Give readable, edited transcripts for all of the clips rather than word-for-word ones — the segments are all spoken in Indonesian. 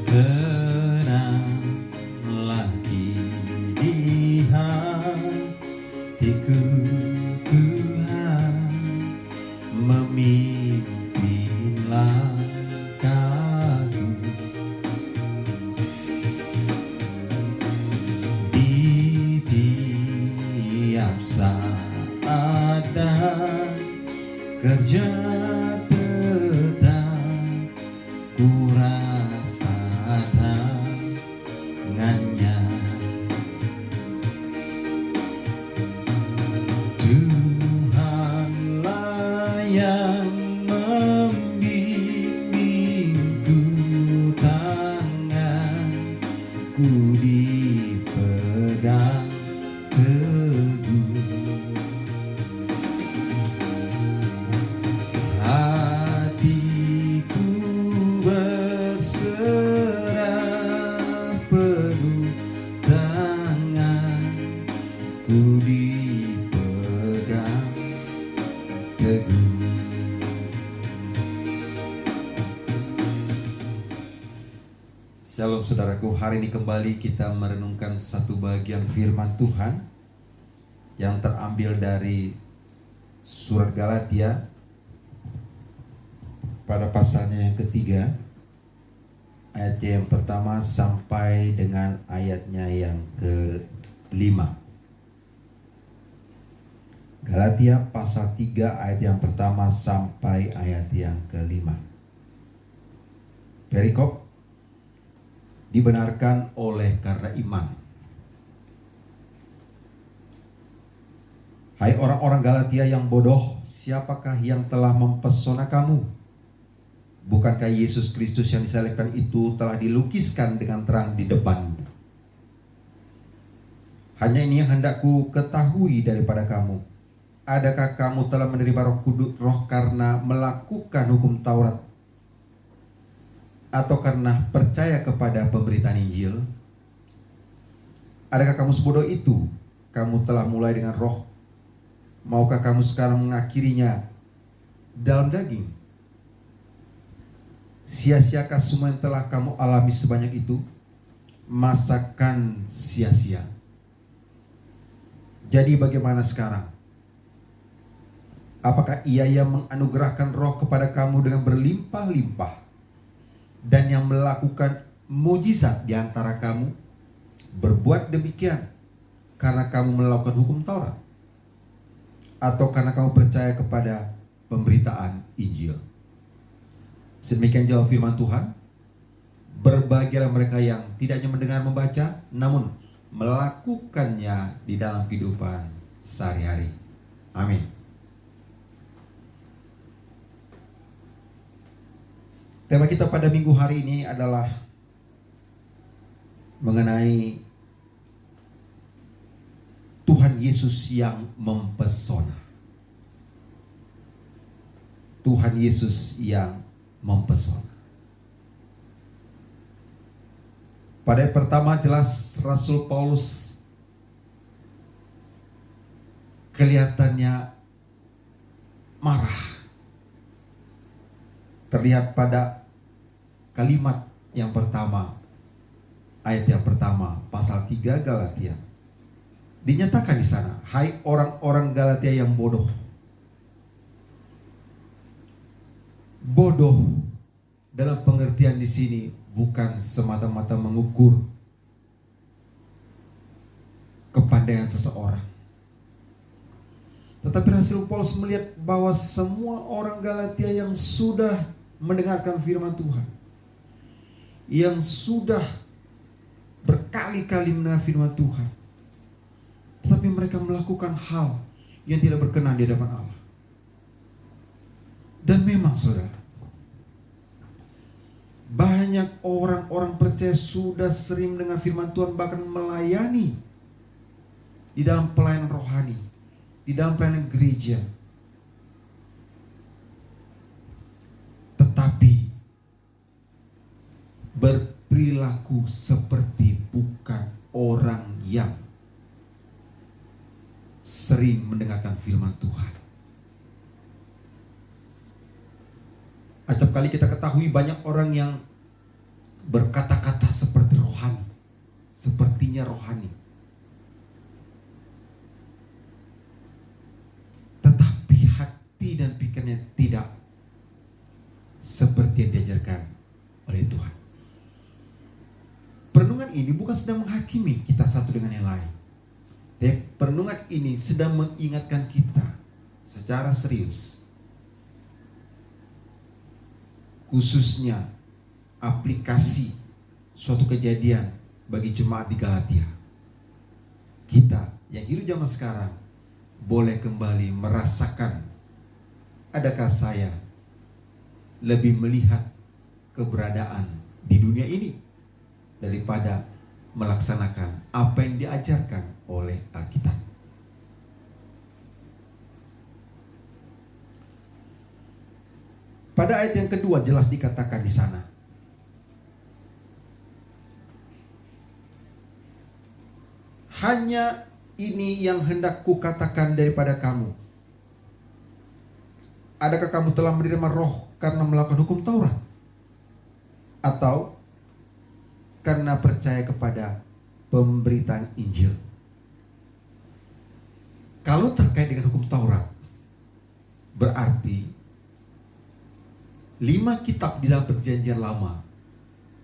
Tenanglah di hatiku, Tuhan memimpin langkahku. Di tiap saat dan kerja tetap ku rasa tangannya. Tuhanlah yang membimbingku, tanganku dipegang teguh. Hatiku berserah penuh, tanganku dipegang teguh. Shalom saudaraku, hari ini kembali kita merenungkan satu bagian firman Tuhan yang terambil dari surat Galatia pada pasalnya yang ketiga, ayatnya yang pertama sampai dengan ayatnya yang kelima. Galatia pasal 3 ayat yang pertama sampai ayat yang kelima. Perikop: dibenarkan oleh karena iman. Hai orang-orang Galatia yang bodoh, siapakah yang telah mempesona kamu? Bukankah Yesus Kristus yang disalibkan itu telah dilukiskan dengan terang di depanmu? Hanya ini yang hendakku ketahui daripada kamu. Adakah kamu telah menerima Roh Kudus, roh karena melakukan hukum Taurat, atau karena percaya kepada pemberitaan Injil? Adakah kamu sebodoh itu? Kamu telah mulai dengan roh. Maukah kamu sekarang mengakhirinya dalam daging? Sia-siakah semua yang telah kamu alami sebanyak itu? Masakan sia-sia. Jadi bagaimana sekarang? Apakah Ia yang menganugerahkan roh kepada kamu dengan berlimpah-limpah, dan yang melakukan mujizat di antara kamu berbuat demikian karena kamu melakukan hukum Taurat, atau karena kamu percaya kepada pemberitaan Injil? Sedemikian jawab firman Tuhan. Berbahagialah mereka yang tidak hanya mendengar membaca, namun melakukannya di dalam kehidupan sehari-hari. Amin. Tema kita pada minggu hari ini adalah mengenai Tuhan Yesus yang mempesona. Tuhan Yesus yang mempesona. Pada yang pertama jelas Rasul Paulus kelihatannya marah. Terlihat pada kalimat yang pertama, ayat yang pertama, pasal 3 Galatia. Dinyatakan di sana, hai orang-orang Galatia yang bodoh. Bodoh dalam pengertian di sini bukan semata-mata mengukur kepandaian seseorang, tetapi Rasul Paulus melihat bahwa semua orang Galatia yang sudah mendengarkan firman Tuhan, yang sudah berkali-kali mendengar firman Tuhan, tetapi mereka melakukan hal yang tidak berkenan di hadapan Allah. Dan memang saudara, banyak orang-orang percaya sudah sering mendengar firman Tuhan, bahkan melayani di dalam pelayanan rohani, di dalam pelayanan gereja, tetapi berperilaku seperti bukan orang yang sering mendengarkan firman Tuhan. Acap kali kita ketahui banyak orang yang berkata-kata seperti rohani, sepertinya rohani. Tetapi hati dan pikirnya tidak seperti yang diajarkan oleh Tuhan. Perenungan ini bukan sedang menghakimi kita satu dengan yang lain. Tapi perenungan ini sedang mengingatkan kita secara serius, khususnya aplikasi suatu kejadian bagi jemaat di Galatia. Kita yang hidup zaman sekarang boleh kembali merasakan, adakah saya lebih melihat keberadaan di dunia ini daripada melaksanakan apa yang diajarkan oleh Alkitab. Pada ayat yang kedua jelas dikatakan di sana, hanya ini yang hendak kukatakan daripada kamu. Adakah kamu telah menerima roh karena melakukan hukum Taurat? Atau karena percaya kepada pemberitaan Injil? Kalau terkait dengan hukum Taurat, berarti 5 kitab di dalam perjanjian lama,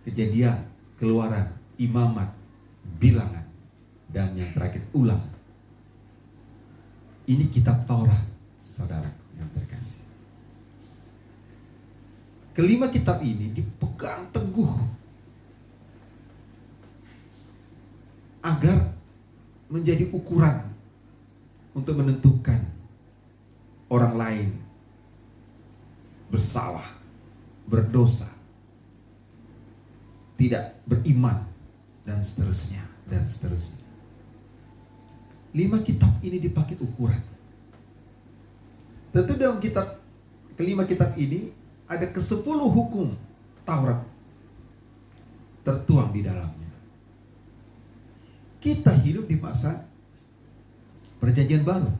Kejadian, Keluaran, Imamat, Bilangan, dan yang terakhir Ulang. Ini kitab Taurat, saudaraku yang terkasih. Kelima kitab ini dipegang teguh agar menjadi ukuran untuk menentukan orang lain bersalah, berdosa, tidak beriman, dan seterusnya, dan seterusnya. 5 kitab ini dipakai ukuran. Tentu dalam kelima kitab ini ada ke-10 hukum Taurat tertuang di dalamnya. Kita hidup di masa Perjanjian Baru,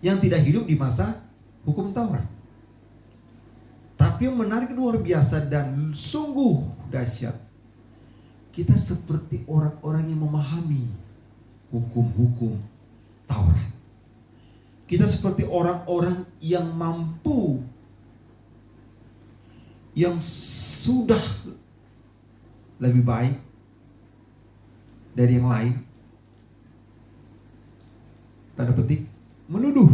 yang tidak hidup di masa hukum Taurat. Tapi yang menarik luar biasa dan sungguh dahsyat, kita seperti orang-orang yang memahami hukum-hukum Taurat. Kita seperti orang-orang yang mampu, yang sudah lebih baik dari yang lain, tanda petik, menuduh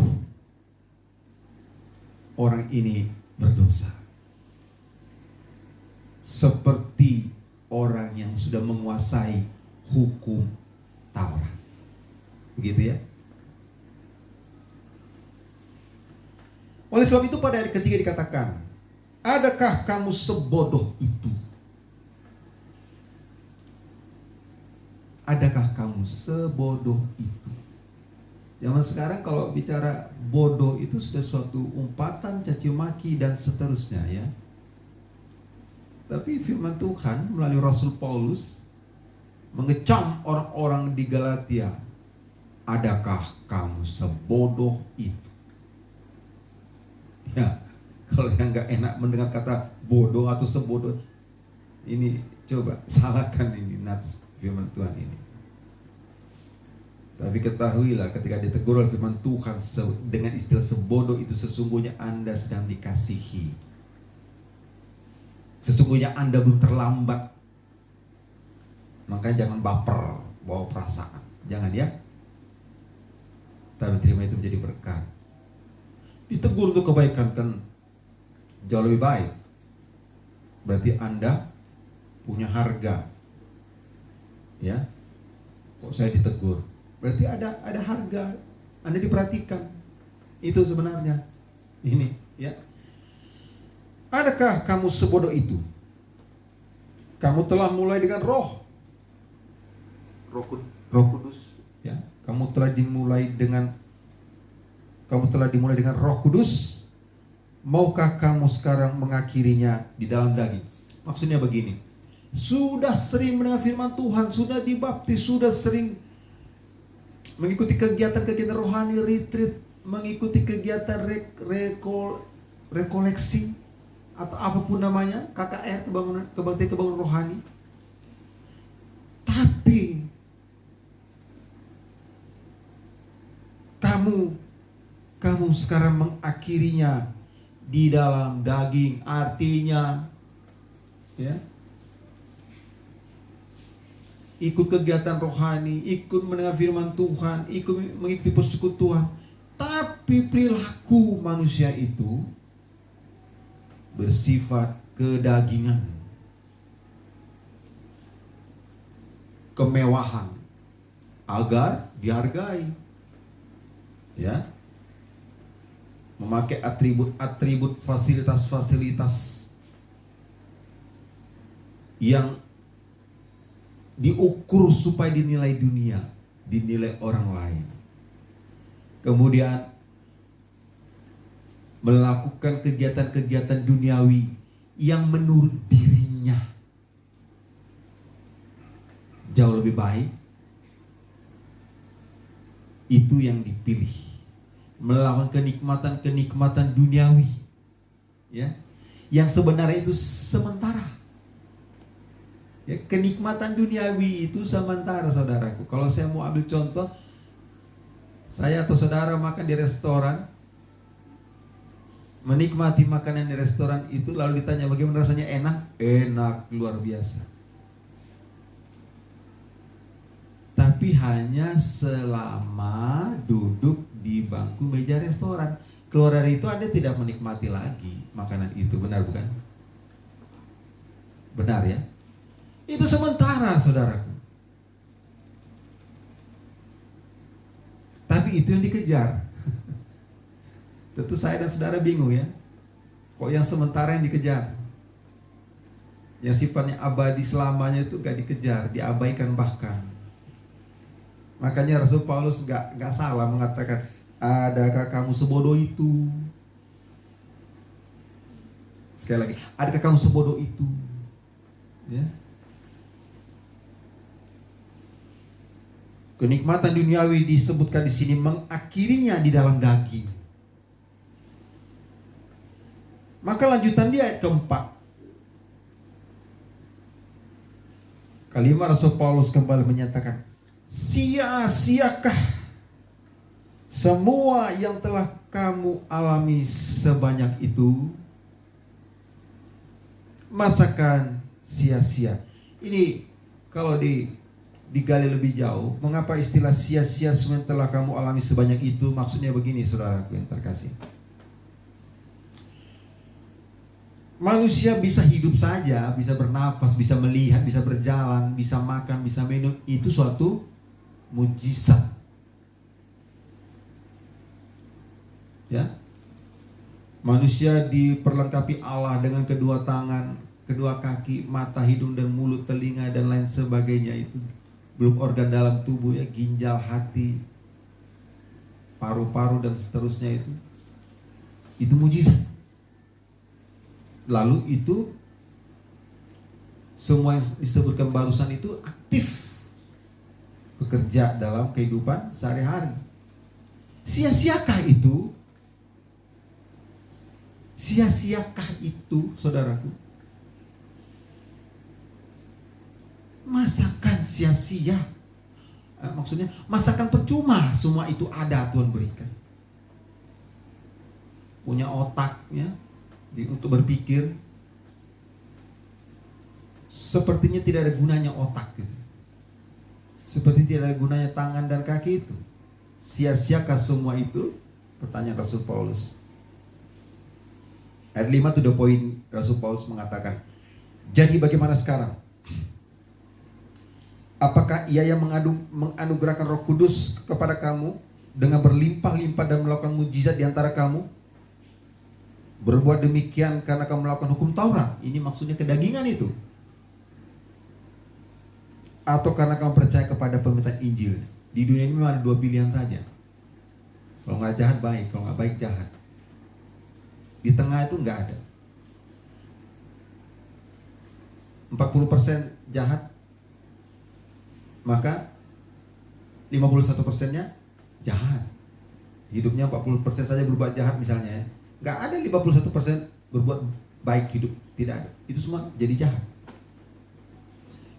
orang ini berdosa. Seperti orang yang sudah menguasai hukum Taurat. Begitu ya. Oleh sebab itu pada ayat ketiga dikatakan, adakah kamu sebodoh itu? Adakah kamu sebodoh itu? Zaman sekarang kalau bicara bodoh itu sudah suatu umpatan, caci maki, dan seterusnya ya. Tapi firman Tuhan melalui Rasul Paulus mengecam orang-orang di Galatia. Adakah kamu sebodoh itu? Ya, kalau yang gak enak mendengar kata bodoh atau sebodoh, ini coba salahkan ini nats firman Tuhan ini. Tapi ketahuilah ketika ditegur oleh firman Tuhan dengan istilah sebodoh itu, sesungguhnya Anda sedang dikasihi. Sesungguhnya Anda belum terlambat. Makanya jangan baper, bawa perasaan. Jangan ya. Tapi terima itu menjadi berkat. Ditegur untuk kebaikan kan jauh lebih baik. Berarti Anda punya harga. Ya. Kok saya ditegur? Berarti ada harga. Anda diperhatikan. Itu sebenarnya. Ini, ya. Adakah kamu sebodoh itu? Kamu telah mulai dengan Roh Kudus, ya. Kamu telah dimulai dengan Roh Kudus. Maukah kamu sekarang mengakhirinya di dalam daging? Maksudnya begini, sudah sering mendengar firman Tuhan, sudah dibaptis, sudah sering mengikuti kegiatan-kegiatan rohani, retreat, mengikuti kegiatan rekoleksi, atau apapun namanya, KKR, kebaktian rohani. Tapi kamu sekarang mengakhirinya di dalam daging, artinya ya, ikut kegiatan rohani, ikut mendengar firman Tuhan, ikut mengikuti persekutuan, tapi perilaku manusia itu bersifat kedagingan, kemewahan, agar dihargai, ya, memakai atribut-atribut, fasilitas-fasilitas yang diukur supaya dinilai dunia, dinilai orang lain. Kemudian melakukan kegiatan-kegiatan duniawi yang menurut dirinya jauh lebih baik. Itu yang dipilih. Melakukan kenikmatan-kenikmatan duniawi, ya, yang sebenarnya itu sementara. Ya, kenikmatan duniawi itu sementara, saudaraku. Kalau saya mau ambil contoh, saya atau saudara makan di restoran, menikmati makanan di restoran itu, lalu ditanya bagaimana rasanya, enak luar biasa. Tapi hanya selama duduk di bangku meja restoran. Keluar dari itu Anda tidak menikmati lagi makanan itu, benar bukan? Benar ya? Itu sementara, saudaraku. Tapi itu yang dikejar. Tentu saya dan saudara bingung ya. Kok yang sementara yang dikejar? Yang sifatnya abadi selamanya itu gak dikejar, diabaikan bahkan. Makanya Rasul Paulus gak salah mengatakan, adakah kamu sebodoh itu? Sekali lagi, adakah kamu sebodoh itu? Ya. Kenikmatan duniawi disebutkan di sini mengakhirinya di dalam daging. Maka lanjutan di ayat keempat, kalimat Rasul Paulus kembali menyatakan, sia-siakah semua yang telah kamu alami sebanyak itu? Masakan sia-sia? Ini kalau digali lebih jauh, mengapa istilah sia-sia semua yang telah kamu alami sebanyak itu? Maksudnya begini, saudaraku yang terkasih. Manusia bisa hidup saja, bisa bernafas, bisa melihat, bisa berjalan, bisa makan, bisa minum. Itu suatu mujizat. Ya. Manusia diperlengkapi Allah dengan kedua tangan, kedua kaki, mata, hidung dan mulut, telinga dan lain sebagainya itu. Belum organ dalam tubuh ya, ginjal, hati, paru-paru dan seterusnya itu. Itu mujizat. Lalu itu semua yang disebutkan barusan itu aktif bekerja dalam kehidupan sehari-hari. Sia-siakah itu? Sia-siakah itu, saudaraku? Masakan sia-sia? Maksudnya masakan percuma, semua itu ada Tuhan berikan. Punya otaknya untuk berpikir, sepertinya tidak ada gunanya otak gitu. Seperti tidak ada gunanya tangan dan kaki itu. Sia-siakah semua itu? Pertanyaan Rasul Paulus. Ayat 5 itu the point. Rasul Paulus mengatakan, jadi bagaimana sekarang? Apakah ia yang menganugerahkan Roh Kudus kepada kamu dengan berlimpah-limpah dan melakukan mujizat di antara kamu? Berbuat demikian karena kamu melakukan hukum Taurat. Ini maksudnya kedagingan itu. Atau karena kamu percaya kepada pemberitaan Injil. Di dunia ini memang ada dua pilihan saja. Kalau nggak jahat baik, kalau nggak baik jahat. Di tengah itu nggak ada. 40% jahat, maka 51%-nya jahat. Hidupnya 40% saja berbuat jahat misalnya ya. Nggak ada 51% berbuat baik hidup tidak ada. Itu semua jadi jahat.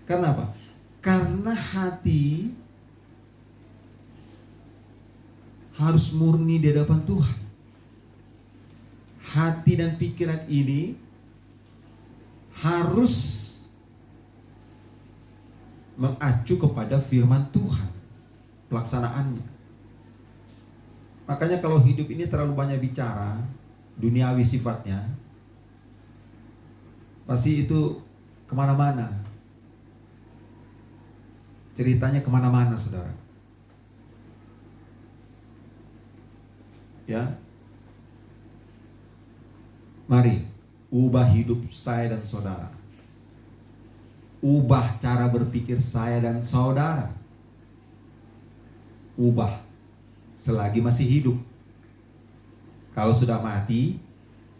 Karena apa? Karena hati harus murni di hadapan Tuhan. Hati dan pikiran ini harus mengacu kepada firman Tuhan, pelaksanaannya. Makanya kalau hidup ini terlalu banyak bicara, duniawi sifatnya, pasti itu kemana-mana. Ceritanya kemana-mana, saudara. Ya, mari ubah hidup saya dan saudara. Ubah cara berpikir saya dan saudara. Ubah selagi masih hidup. Kalau sudah mati,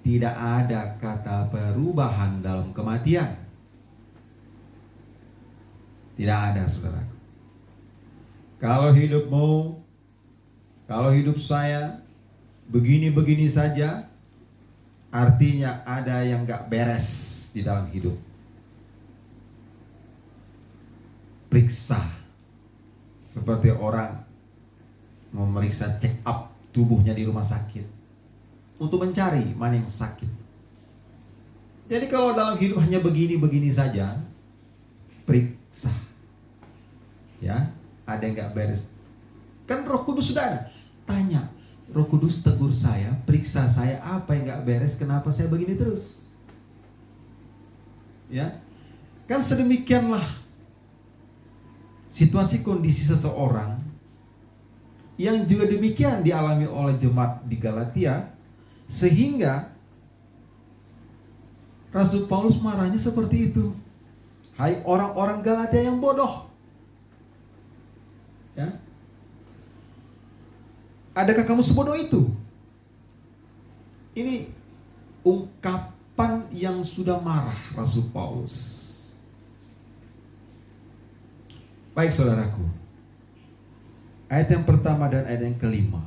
tidak ada kata perubahan dalam kematian. Tidak ada, saudara. Kalau hidupmu, kalau hidup saya begini-begini saja, artinya ada yang gak beres di dalam hidup. Periksa. Seperti orang memeriksa check up tubuhnya di rumah sakit, untuk mencari mana yang sakit. Jadi kalau dalam hidup hanya begini-begini saja, periksa. Ya, ada yang gak beres. Kan Roh Kudus sudah ada. Tanya, Roh Kudus tegur saya, periksa saya, apa yang gak beres, kenapa saya begini terus? Ya, kan sedemikianlah situasi kondisi seseorang, yang juga demikian dialami oleh jemaat di Galatia, sehingga Rasul Paulus marahnya seperti itu. Hai orang-orang Galatia yang bodoh. Ya, adakah kamu sebodoh itu? Ini ungkapan yang sudah marah Rasul Paulus. Baik saudaraku, ayat yang pertama dan ayat yang kelima,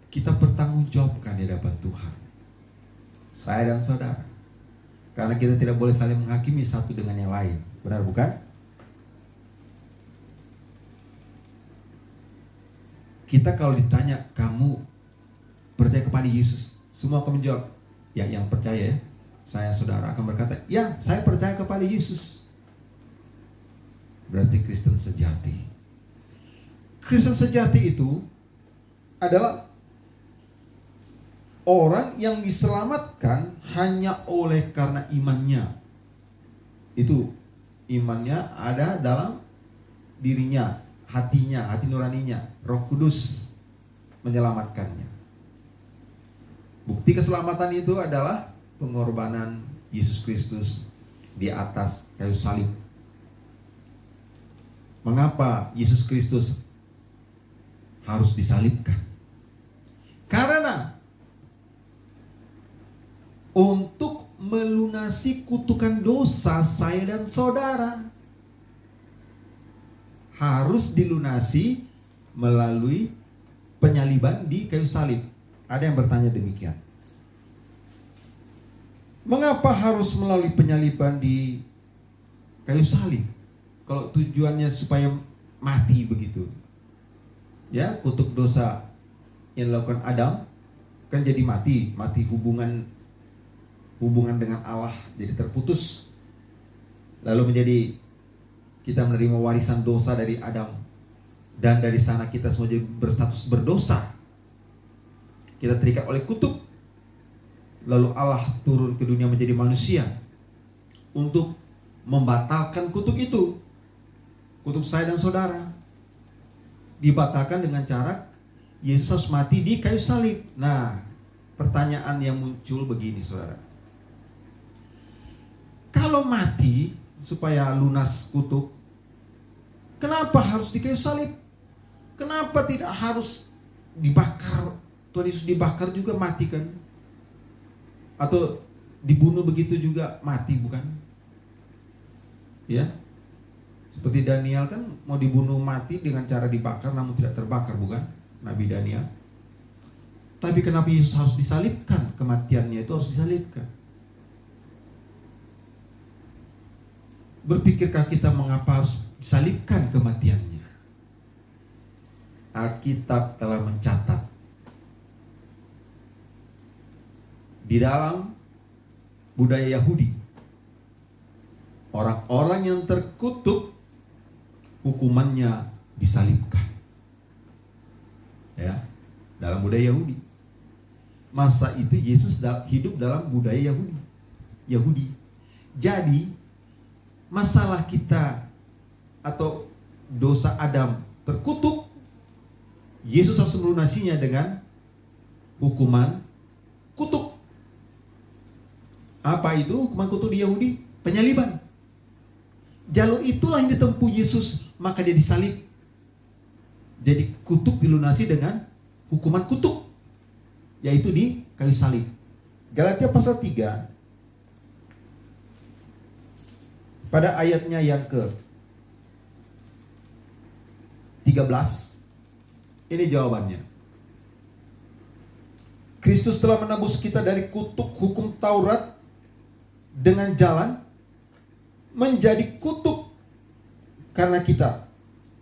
kita bertanggungjawabkan di hadapan Tuhan, saya dan saudara. Karena kita tidak boleh saling menghakimi satu dengan yang lain. Benar bukan? Kita kalau ditanya, kamu percaya kepada Yesus? Semua akan menjawab, ya yang percaya ya. Saya saudara akan berkata, ya saya percaya kepada Yesus. Berarti Kristen sejati. Kristen sejati itu adalah orang yang diselamatkan hanya oleh karena imannya. Itu imannya ada dalam dirinya, hatinya, hati nuraninya. Roh Kudus menyelamatkannya. Bukti keselamatan itu adalah pengorbanan Yesus Kristus di atas kayu salib. Mengapa Yesus Kristus harus disalibkan? Karena untuk melunasi kutukan dosa saya dan saudara, harus dilunasi melalui penyaliban di kayu salib. Ada yang bertanya demikian. Mengapa harus melalui penyaliban di kayu salib? Kalau tujuannya supaya mati begitu. Ya, kutuk dosa yang dilakukan Adam kan jadi mati hubungan dengan Allah jadi terputus. Lalu menjadi kita menerima warisan dosa dari Adam, dan dari sana kita semua jadi berstatus berdosa. Kita terikat oleh kutuk. Lalu Allah turun ke dunia menjadi manusia untuk membatalkan kutuk itu. Kutuk saya dan saudara dibatalkan dengan cara Yesus harus mati di kayu salib. Nah, pertanyaan yang muncul begini, saudara. Kalau mati supaya lunas kutuk, kenapa harus di kayu salib? Kenapa tidak harus dibakar? Tuhan Yesus dibakar juga mati kan? Atau dibunuh begitu juga mati bukan? Ya, seperti Daniel kan mau dibunuh mati dengan cara dibakar namun tidak terbakar bukan? Nabi Daniel. Tapi kenapa Yesus harus disalibkan? Kematiannya itu harus disalibkan. Berpikirkah kita mengapa harus disalibkan kematiannya? Alkitab telah mencatat di dalam budaya Yahudi, orang-orang yang terkutuk hukumannya disalibkan. Ya, dalam budaya Yahudi. Masa itu Yesus hidup dalam budaya Yahudi. Jadi masalah kita atau dosa Adam terkutuk, Yesus harus melunasinya dengan hukuman kutuk. Apa itu hukuman kutuk di Yahudi? Penyaliban. Jalur itulah yang ditempuh Yesus, maka dia disalib. Jadi kutuk dilunasi dengan hukuman kutuk, yaitu di kayu salib. Galatia pasal 3 pada ayatnya yang ke 13, ini jawabannya. Kristus telah menebus kita dari kutuk hukum Taurat dengan jalan menjadi kutuk karena kita.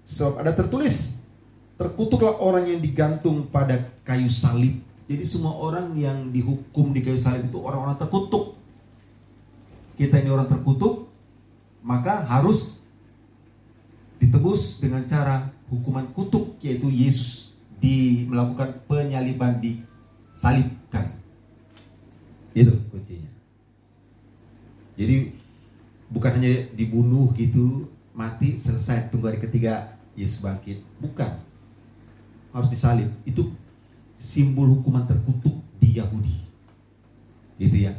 Sebab ada tertulis, terkutuklah orang yang digantung pada kayu salib. Jadi semua orang yang dihukum di kayu salib itu orang-orang terkutuk. Kita ini orang terkutuk, maka harus ditebus dengan cara hukuman kutuk, yaitu Yesus melakukan penyaliban, disalibkan. Itu kuncinya. Jadi bukan hanya dibunuh gitu, mati, selesai, tunggu hari ketiga Yesus bangkit. Bukan. Harus disalib. Itu simbol hukuman terkutuk di Yahudi. Gitu ya.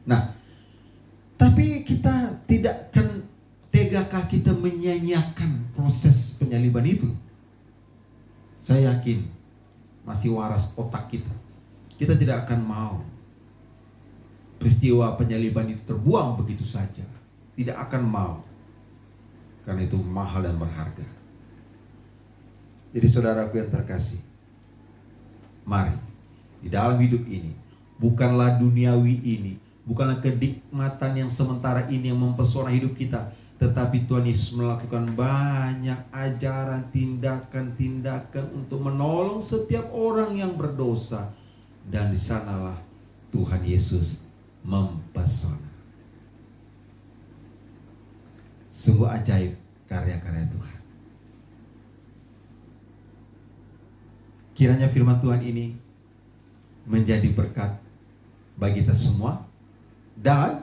Nah, tapi kita tidak akan tegakah kita menyia-nyiakan proses penyaliban itu? Saya yakin masih waras otak kita. Kita tidak akan mau peristiwa penyaliban itu terbuang begitu saja. Tidak akan mau. Karena itu mahal dan berharga. Jadi saudaraku yang terkasih, mari di dalam hidup ini, bukanlah duniawi ini, bukanlah kenikmatan yang sementara ini yang mempesona hidup kita, tetapi Tuhan Yesus melakukan banyak ajaran, tindakan-tindakan untuk menolong setiap orang yang berdosa. Dan di sanalah Tuhan Yesus mempesona. Sungguh ajaib karya-karya Tuhan. Kiranya firman Tuhan ini menjadi berkat bagi kita semua. Dan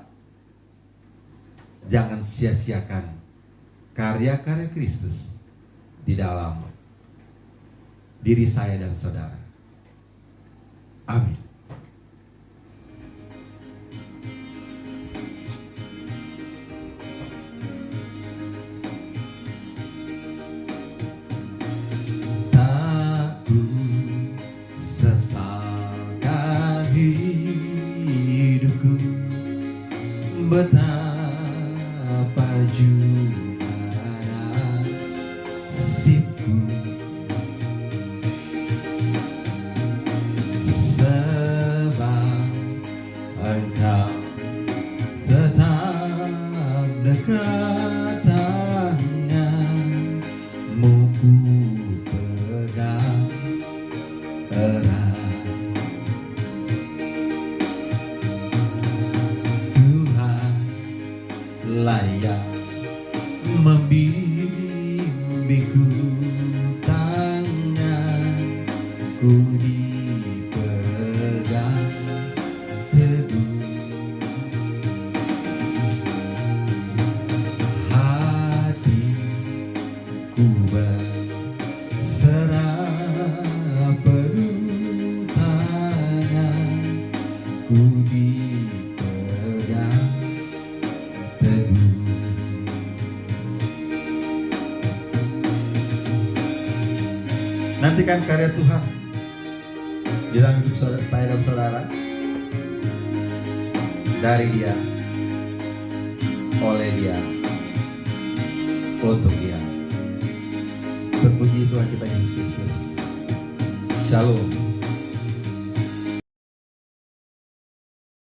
jangan sia-siakan karya-karya Kristus di dalam diri saya dan saudara. Amin. Tak ku sesalkan hidupku, betapa juga nasibku, sebab Engkau tetap dekat, tanganmu ku pegang erat. Tuhan layak membimbingku, tanganku dipegang teguh, hatiku berserah penuh, tanganku dipegang teguh. Nantikan karya Tuhan di dalam hidup saya dan saudara, dari Dia, oleh Dia, untuk Dia. Terpuji Tuhan kita Yesus Kristus. Shalom.